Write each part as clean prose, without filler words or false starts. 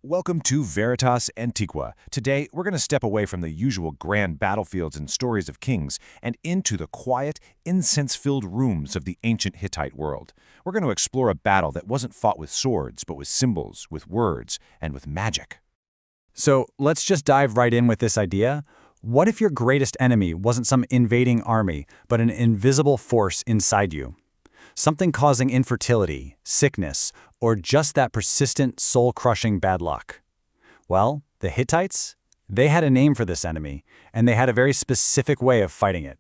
Welcome to Veritas Antiqua. Today, we're going to step away from the usual grand battlefields and stories of kings and into the quiet, incense-filled rooms of the ancient Hittite world. We're going to explore a battle that wasn't fought with swords, but with symbols, with words, and with magic. So let's just dive right in with this idea. What if your greatest enemy wasn't some invading army, but an invisible force inside you? Something causing infertility, sickness, or just that persistent, soul-crushing bad luck. Well, the Hittites, they had a name for this enemy, and they had a very specific way of fighting it.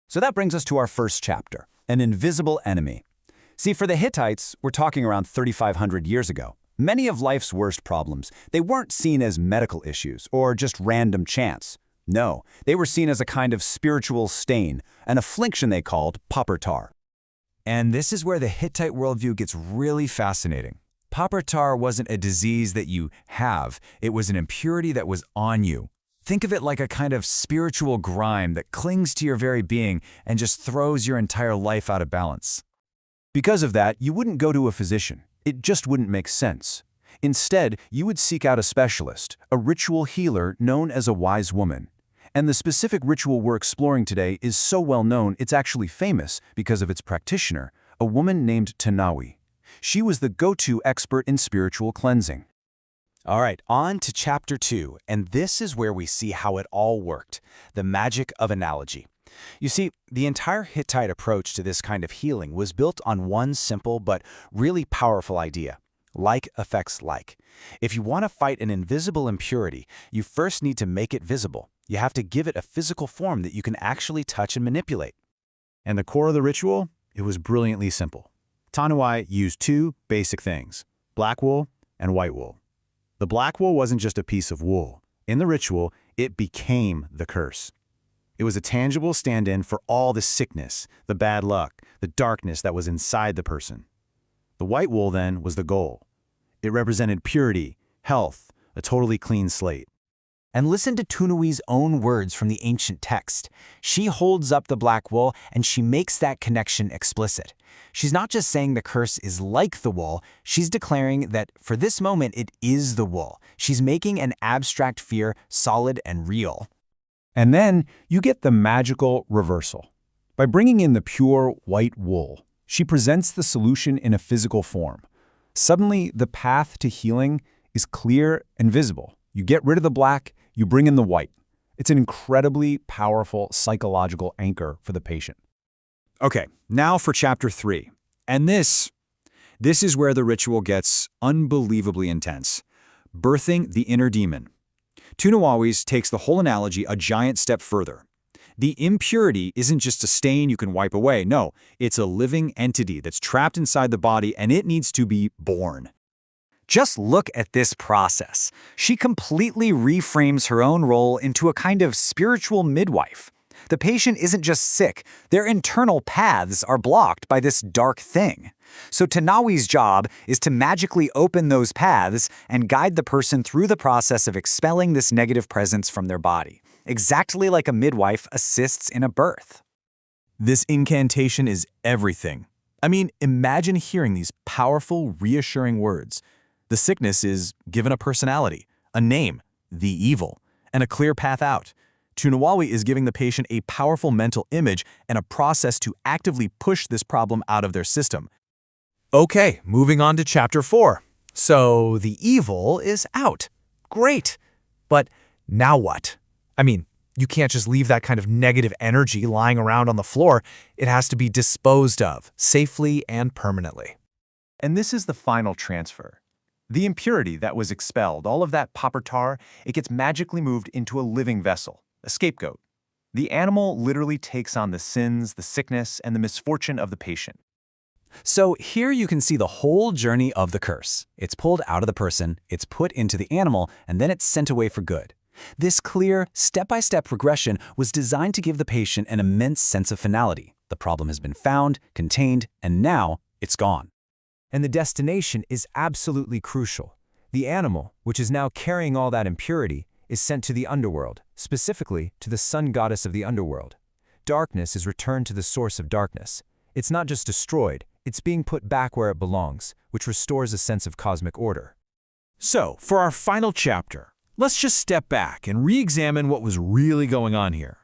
So that brings us to our first chapter, an invisible enemy. See, for the Hittites, we're talking around 3,500 years ago. Many of life's worst problems, they weren't seen as medical issues or just random chance. No, they were seen as a kind of spiritual stain, an affliction they called Papratar. And this is where the Hittite worldview gets really fascinating. Papratar wasn't a disease that you have, it was an impurity that was on you. Think of it like a kind of spiritual grime that clings to your very being and just throws your entire life out of balance. Because of that, you wouldn't go to a physician. It just wouldn't make sense. Instead, you would seek out a specialist, a ritual healer known as a wise woman. And the specific ritual we're exploring today is so well known it's actually famous because of its practitioner, a woman named Tunnawi. She was the go-to expert in spiritual cleansing. All right, on to Chapter 2, and this is where we see how it all worked, the magic of analogy. You see, the entire Hittite approach to this kind of healing was built on one simple but really powerful idea. Like affects like. If you want to fight an invisible impurity, you first need to make it visible. You have to give it a physical form that you can actually touch and manipulate. And the core of the ritual? It was brilliantly simple. Tunnawi used two basic things, black wool and white wool. The black wool wasn't just a piece of wool. In the ritual, it became the curse. It was a tangible stand-in for all the sickness, the bad luck, the darkness that was inside the person. The white wool, then, was the goal. It represented purity, health, a totally clean slate. And listen to Tunnawi's own words from the ancient text. She holds up the black wool and she makes that connection explicit. She's not just saying the curse is like the wool, she's declaring that for this moment it is the wool. She's making an abstract fear solid and real. And then you get the magical reversal. By bringing in the pure white wool, she presents the solution in a physical form. Suddenly, the path to healing is clear and visible. You get rid of the black, you bring in the white. It's an incredibly powerful psychological anchor for the patient. Okay, now for Chapter 3. And this is where the ritual gets unbelievably intense. Birthing the inner demon. Tunnawi's takes the whole analogy a giant step further. The impurity isn't just a stain you can wipe away. No, it's a living entity that's trapped inside the body and it needs to be born. Just look at this process. She completely reframes her own role into a kind of spiritual midwife. The patient isn't just sick, their internal paths are blocked by this dark thing. So Tunnawi's job is to magically open those paths and guide the person through the process of expelling this negative presence from their body, exactly like a midwife assists in a birth. This incantation is everything. I mean, imagine hearing these powerful, reassuring words. The sickness is given a personality, a name, the evil, and a clear path out. Tunnawi is giving the patient a powerful mental image and a process to actively push this problem out of their system. Okay, moving on to Chapter 4. So the evil is out. Great. But now what? I mean, you can't just leave that kind of negative energy lying around on the floor. It has to be disposed of, safely and permanently. And this is the final transfer. The impurity that was expelled, all of that Papratar, it gets magically moved into a living vessel, a scapegoat. The animal literally takes on the sins, the sickness, and the misfortune of the patient. So here you can see the whole journey of the curse. It's pulled out of the person, it's put into the animal, and then it's sent away for good. This clear, step-by-step progression was designed to give the patient an immense sense of finality. The problem has been found, contained, and now it's gone. And the destination is absolutely crucial. The animal, which is now carrying all that impurity, is sent to the underworld, specifically to the sun goddess of the underworld. Darkness is returned to the source of darkness. It's not just destroyed, it's being put back where it belongs, which restores a sense of cosmic order. So, for our final chapter, let's just step back and re-examine what was really going on here.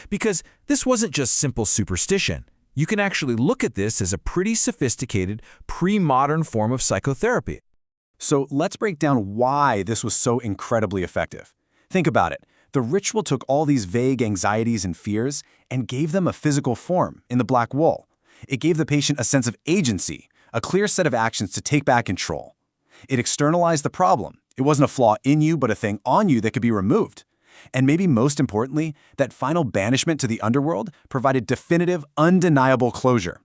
Because this wasn't just simple superstition. You can actually look at this as a pretty sophisticated, pre-modern form of psychotherapy. So let's break down why this was so incredibly effective. Think about it. The ritual took all these vague anxieties and fears and gave them a physical form in the black wool. It gave the patient a sense of agency, a clear set of actions to take back control. It externalized the problem. It wasn't a flaw in you, but a thing on you that could be removed. And maybe most importantly, that final banishment to the underworld provided definitive, undeniable closure.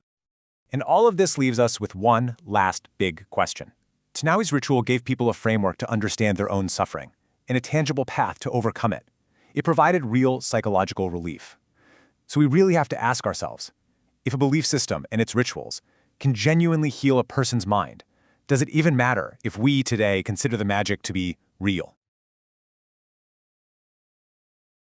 And all of this leaves us with one last big question. Tunnawi's ritual gave people a framework to understand their own suffering and a tangible path to overcome it. It provided real psychological relief. So we really have to ask ourselves, if a belief system and its rituals can genuinely heal a person's mind, does it even matter if we today consider the magic to be real?